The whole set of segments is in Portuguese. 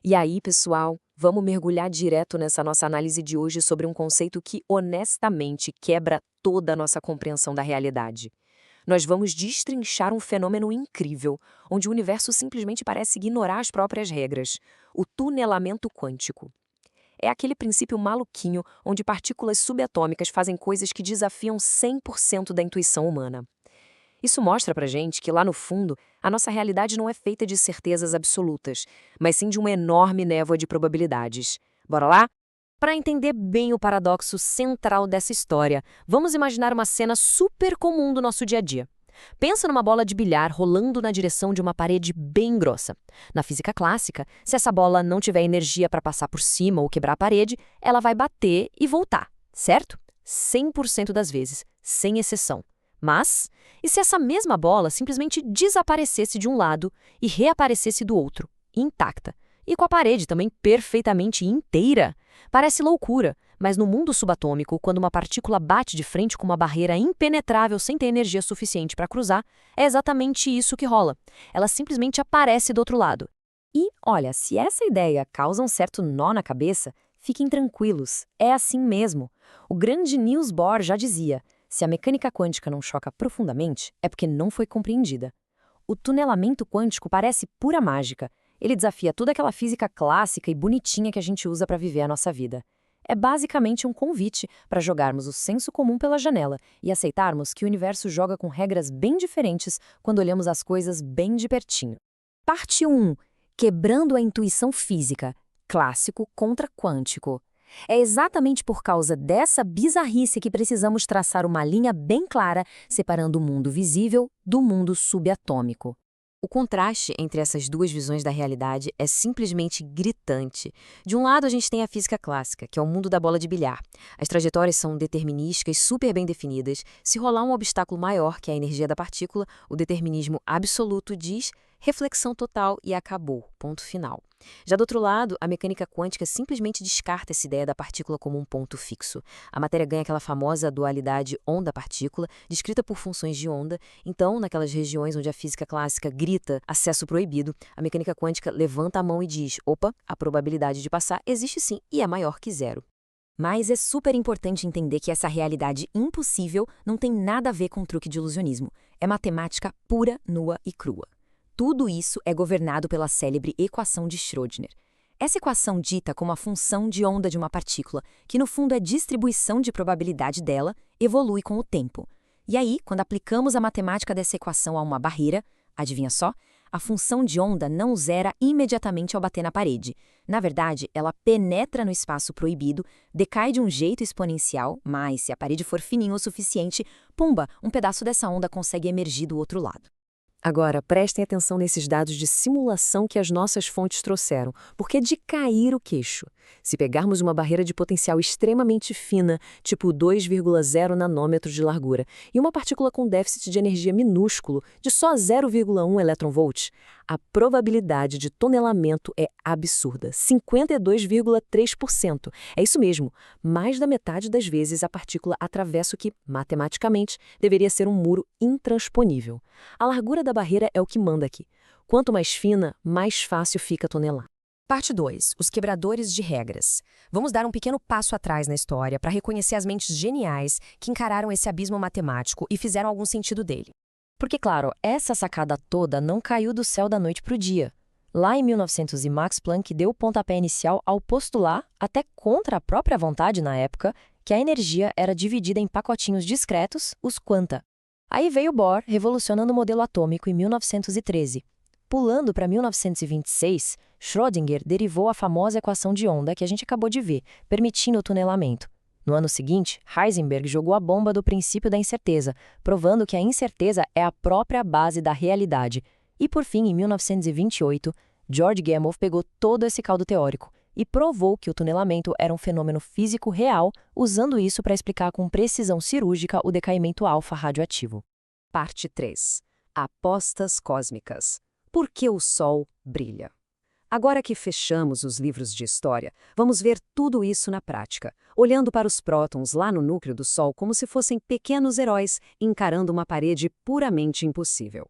E aí, pessoal, vamos mergulhar direto nessa nossa análise de hoje sobre um conceito que, honestamente, quebra toda a nossa compreensão da realidade. Nós vamos destrinchar um fenômeno incrível, onde o universo simplesmente parece ignorar as próprias regras: o tunelamento quântico. É aquele princípio maluquinho onde partículas subatômicas fazem coisas que desafiam 100% da intuição humana. Isso mostra pra gente que, lá no fundo, a nossa realidade não é feita de certezas absolutas, mas sim de uma enorme névoa de probabilidades. Bora lá? Para entender bem o paradoxo central dessa história, vamos imaginar uma cena super comum do nosso dia a dia. Pensa numa bola de bilhar rolando na direção de uma parede bem grossa. Na física clássica, se essa bola não tiver energia para passar por cima ou quebrar a parede, ela vai bater e voltar, certo? 100% das vezes, sem exceção. Mas, e se essa mesma bola simplesmente desaparecesse de um lado e reaparecesse do outro, intacta, e com a parede também perfeitamente inteira? Parece loucura, mas no mundo subatômico, quando uma partícula bate de frente com uma barreira impenetrável sem ter energia suficiente para cruzar, é exatamente isso que rola. Ela simplesmente aparece do outro lado. E, olha, se essa ideia causa um certo nó na cabeça, fiquem tranquilos, é assim mesmo. O grande Niels Bohr já dizia: se a mecânica quântica não choca profundamente, é porque não foi compreendida. O tunelamento quântico parece pura mágica. Ele desafia toda aquela física clássica e bonitinha que a gente usa para viver a nossa vida. É basicamente um convite para jogarmos o senso comum pela janela e aceitarmos que o universo joga com regras bem diferentes quando olhamos as coisas bem de pertinho. Parte 1. Quebrando a intuição física. Clássico contra quântico. É exatamente por causa dessa bizarrice que precisamos traçar uma linha bem clara separando o mundo visível do mundo subatômico. O contraste entre essas duas visões da realidade é simplesmente gritante. De um lado, a gente tem a física clássica, que é o mundo da bola de bilhar. As trajetórias são determinísticas, super bem definidas. Se rolar um obstáculo maior, que é a energia da partícula, o determinismo absoluto diz reflexão total e acabou, ponto final. Já do outro lado, a mecânica quântica simplesmente descarta essa ideia da partícula como um ponto fixo. A matéria ganha aquela famosa dualidade onda-partícula, descrita por funções de onda. Então, naquelas regiões onde a física clássica grita acesso proibido, a mecânica quântica levanta a mão e diz: opa, a probabilidade de passar existe sim e é maior que zero. Mas é super importante entender que essa realidade impossível não tem nada a ver com truque de ilusionismo. É matemática pura, nua e crua. Tudo isso é governado pela célebre equação de Schrödinger. Essa equação dita como a função de onda de uma partícula, que no fundo é a distribuição de probabilidade dela, evolui com o tempo. E aí, quando aplicamos a matemática dessa equação a uma barreira, adivinha só? A função de onda não zera imediatamente ao bater na parede. Na verdade, ela penetra no espaço proibido, decai de um jeito exponencial, mas se a parede for fininha o suficiente, pumba, um pedaço dessa onda consegue emergir do outro lado. Agora, prestem atenção nesses dados de simulação que as nossas fontes trouxeram, porque é de cair o queixo. Se pegarmos uma barreira de potencial extremamente fina, tipo 2,0 nanômetros de largura, e uma partícula com déficit de energia minúsculo, de só 0,1 elétron-volt, a probabilidade de tunelamento é absurda, 52,3%. É isso mesmo, mais da metade das vezes a partícula atravessa o que, matematicamente, deveria ser um muro intransponível. A largura da barreira é o que manda aqui. Quanto mais fina, mais fácil fica tunelar. Parte 2. Os quebradores de regras. Vamos dar um pequeno passo atrás na história para reconhecer as mentes geniais que encararam esse abismo matemático e fizeram algum sentido dele. Porque, claro, essa sacada toda não caiu do céu da noite para o dia. Lá em 1900, Max Planck deu o pontapé inicial ao postular, até contra a própria vontade na época, que a energia era dividida em pacotinhos discretos, os quanta. Aí veio Bohr, revolucionando o modelo atômico em 1913. Pulando para 1926, Schrödinger derivou a famosa equação de onda que a gente acabou de ver, permitindo o tunelamento. No ano seguinte, Heisenberg jogou a bomba do princípio da incerteza, provando que a incerteza é a própria base da realidade. E por fim, em 1928, George Gamow pegou todo esse caldo teórico e provou que o tunelamento era um fenômeno físico real, usando isso para explicar com precisão cirúrgica o decaimento alfa radioativo. Parte 3. Apostas cósmicas. Por que o Sol brilha? Agora que fechamos os livros de história, vamos ver tudo isso na prática, olhando para os prótons lá no núcleo do Sol como se fossem pequenos heróis encarando uma parede puramente impossível.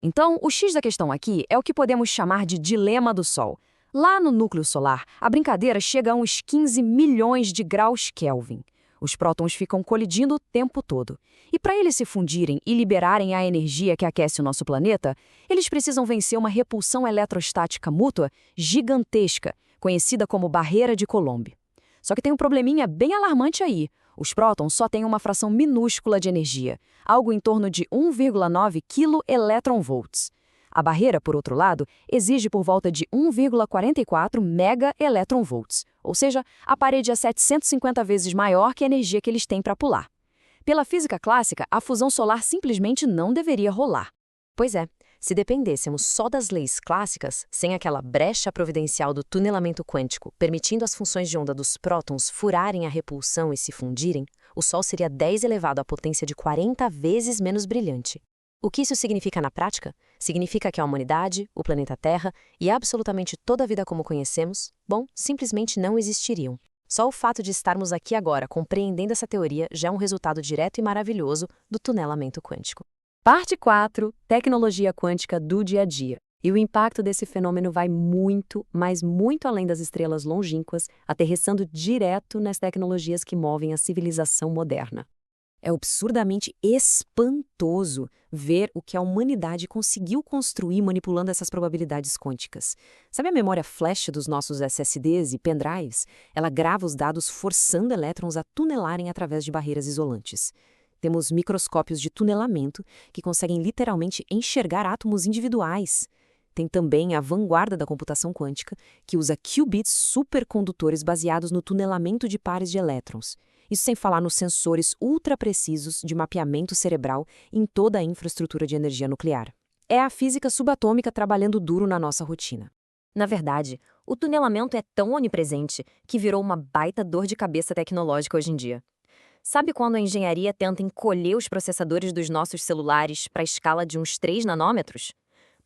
Então, o X da questão aqui é o que podemos chamar de dilema do Sol. Lá no núcleo solar, a brincadeira chega a uns 15 milhões de graus Kelvin. Os prótons ficam colidindo o tempo todo. E para eles se fundirem e liberarem a energia que aquece o nosso planeta, eles precisam vencer uma repulsão eletrostática mútua gigantesca, conhecida como barreira de Coulomb. Só que tem um probleminha bem alarmante aí. Os prótons só têm uma fração minúscula de energia, algo em torno de 1,9 keV. A barreira, por outro lado, exige por volta de 1,44 megaelectronvolts, ou seja, a parede é 750 vezes maior que a energia que eles têm para pular. Pela física clássica, a fusão solar simplesmente não deveria rolar. Pois é, se dependêssemos só das leis clássicas, sem aquela brecha providencial do tunelamento quântico, permitindo as funções de onda dos prótons furarem a repulsão e se fundirem, o Sol seria 10 elevado à potência de 40 vezes menos brilhante. O que isso significa na prática? Significa que a humanidade, o planeta Terra e absolutamente toda a vida como conhecemos, simplesmente não existiriam. Só o fato de estarmos aqui agora compreendendo essa teoria já é um resultado direto e maravilhoso do tunelamento quântico. Parte 4. Tecnologia quântica do dia a dia. E o impacto desse fenômeno vai muito, mas muito além das estrelas longínquas, aterrissando direto nas tecnologias que movem a civilização moderna. É absurdamente espantoso ver o que a humanidade conseguiu construir manipulando essas probabilidades quânticas. Sabe a memória flash dos nossos SSDs e pendrives? Ela grava os dados forçando elétrons a tunelarem através de barreiras isolantes. Temos microscópios de tunelamento que conseguem literalmente enxergar átomos individuais. Tem também a vanguarda da computação quântica, que usa qubits supercondutores baseados no tunelamento de pares de elétrons. Isso sem falar nos sensores ultra-precisos de mapeamento cerebral em toda a infraestrutura de energia nuclear. É a física subatômica trabalhando duro na nossa rotina. Na verdade, o tunelamento é tão onipresente que virou uma baita dor de cabeça tecnológica hoje em dia. Sabe quando a engenharia tenta encolher os processadores dos nossos celulares para a escala de uns 3 nanômetros?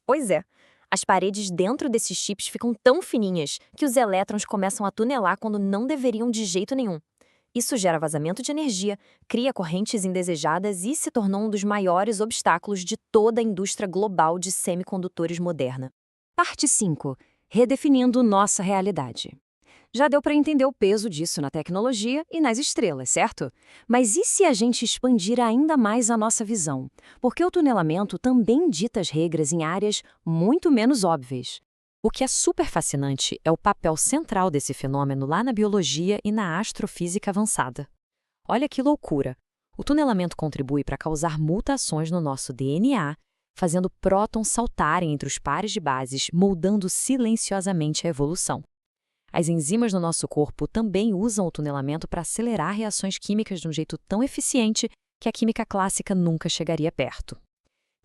Pois é, as paredes dentro desses chips ficam tão fininhas que os elétrons começam a tunelar quando não deveriam de jeito nenhum. Isso gera vazamento de energia, cria correntes indesejadas e se tornou um dos maiores obstáculos de toda a indústria global de semicondutores moderna. Parte 5. Redefinindo nossa realidade. Já deu para entender o peso disso na tecnologia e nas estrelas, certo? Mas e se a gente expandir ainda mais a nossa visão? Porque o tunelamento também dita as regras em áreas muito menos óbvias. O que é super fascinante é o papel central desse fenômeno lá na biologia e na astrofísica avançada. Olha que loucura! O tunelamento contribui para causar mutações no nosso DNA, fazendo prótons saltarem entre os pares de bases, moldando silenciosamente a evolução. As enzimas no nosso corpo também usam o tunelamento para acelerar reações químicas de um jeito tão eficiente que a química clássica nunca chegaria perto.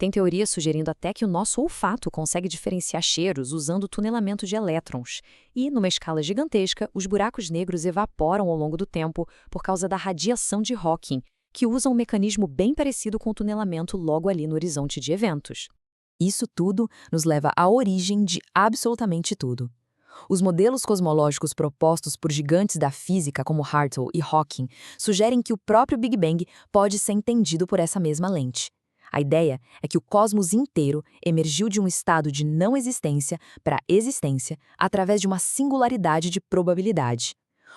Tem teoria sugerindo até que o nosso olfato consegue diferenciar cheiros usando o tunelamento de elétrons. E, numa escala gigantesca, os buracos negros evaporam ao longo do tempo por causa da radiação de Hawking, que usa um mecanismo bem parecido com o tunelamento logo ali no horizonte de eventos. Isso tudo nos leva à origem de absolutamente tudo. Os modelos cosmológicos propostos por gigantes da física como Hartle e Hawking sugerem que o próprio Big Bang pode ser entendido por essa mesma lente. A ideia é que o cosmos inteiro emergiu de um estado de não existência para existência através de uma singularidade de probabilidade.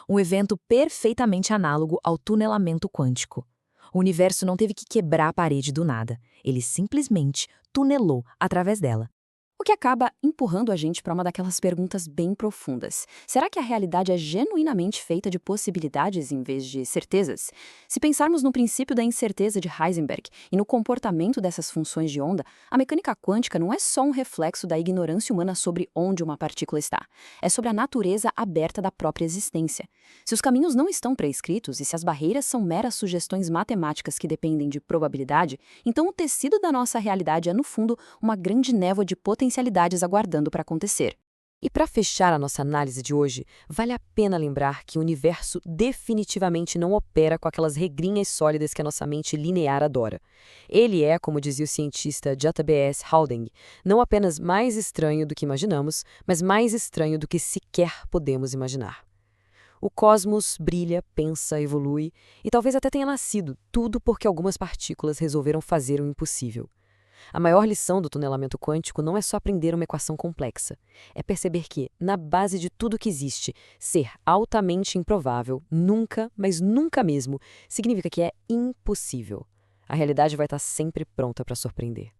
Um evento perfeitamente análogo ao tunelamento quântico. O universo não teve que quebrar a parede do nada, ele simplesmente tunelou através dela. O que acaba empurrando a gente para uma daquelas perguntas bem profundas. Será que a realidade é genuinamente feita de possibilidades em vez de certezas? Se pensarmos no princípio da incerteza de Heisenberg e no comportamento dessas funções de onda, a mecânica quântica não é só um reflexo da ignorância humana sobre onde uma partícula está. É sobre a natureza aberta da própria existência. Se os caminhos não estão pré-escritos e se as barreiras são meras sugestões matemáticas que dependem de probabilidade, então o tecido da nossa realidade é, no fundo, uma grande névoa de potencialidades aguardando para acontecer. E para fechar a nossa análise de hoje, vale a pena lembrar que o universo definitivamente não opera com aquelas regrinhas sólidas que a nossa mente linear adora. Ele é, como dizia o cientista J.B.S. Haldane, não apenas mais estranho do que imaginamos, mas mais estranho do que sequer podemos imaginar. O cosmos brilha, pensa, evolui e talvez até tenha nascido, tudo porque algumas partículas resolveram fazer o impossível. A maior lição do tunelamento quântico não é só aprender uma equação complexa. É perceber que, na base de tudo que existe, ser altamente improvável, nunca, mas nunca mesmo, significa que é impossível. A realidade vai estar sempre pronta para surpreender.